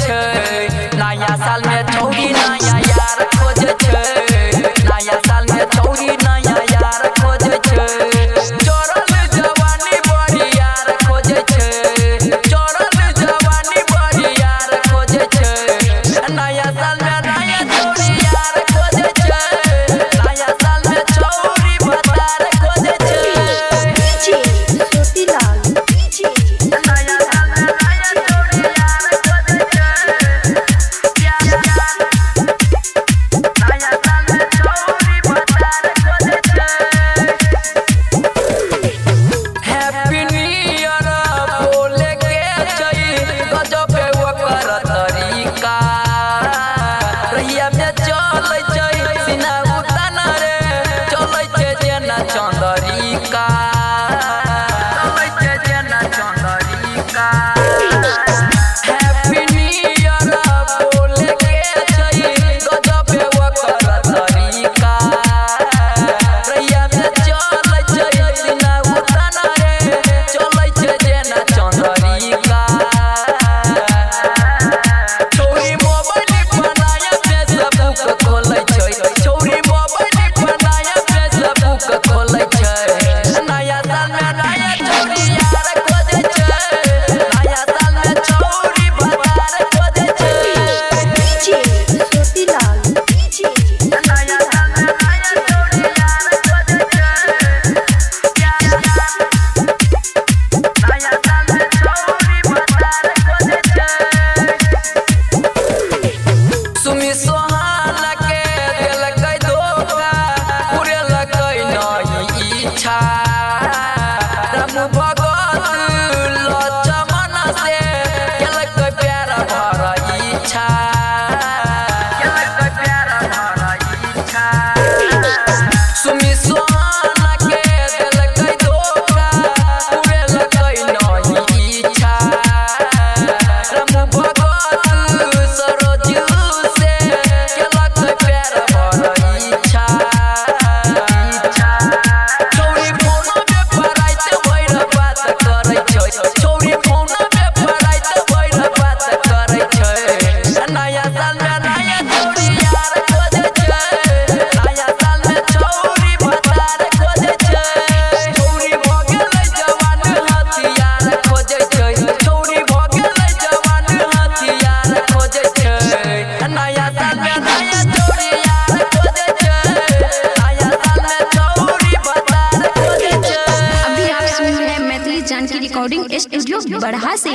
छै नया साल में छौरी नया यार खोजे छै नया साल में छौरी नया यार खोजे छै चोरल जवानी बड़ी यार खोजे छै चोरल जवानी बड़ी यार खोजे छै नया साल में नया छौरी यार खोजे छै नया साल में छौरी बतार खोजे छै डीजे ज्योतिलाल डीजे नया साल में नया छौरी यार खोजे छै नया साल में छौरी बतार खोजे छै हैप्पी न्यू ईयर बोले के छै गजब के ओकर तरीका रहिया में चलै छै सीना उतान रे चलै छै जेना चंदरिका चलै छै जेना चंदरिका हैप्पी न्यू ईयर बोले के छै गजब के ओकर तरीका रहिया में चलै छै सीना उतान रे चलै छै जेना चंदरिका छौरी मोबाइल बनाया फेसबुक खोलै छै छौरी मोबाइल बनाया फेसबुक खोलै छै नया साल में नया छौरी यार खोजे छै नया साल में छौरी बतार खोजे छै डीजे ज्योतिलाल डीजे नया साल में नया छौरी यार खोजे छै नया साल में छौरी बतार खोजे छै सुमी सोहान के देलकै धोखा पुरेलकै नहीं इच्छा राम भगत लक्ष्मण से केलकै प्यार भर इच्छा केलकै प्यार भर इच्छा सुमी सोहान के देलकै धोखा पुरेलकै नहीं इच्छा राम भगत सरोज से केलकै प्यार भर इच्छा छौरी फोन पे पराइत भइर बात करै छै छौरी फोन पे पराइत भइर बात करै छै नया साल में नया छौरी यार खोजे छै नया साल में छौरी बतार खोजे छै छौरी भ गेलै जवान हथियार खोजे छै छौरी भ गेलै जवान हथियार खोजे छै नया साल में नया छौरी यार खोजे छै नया साल में छौरी बतार खोजे छै। अभी आप सुन रहे हैं मैथिली जानकी रिकॉर्डिंग स्टूडियो बरहा से।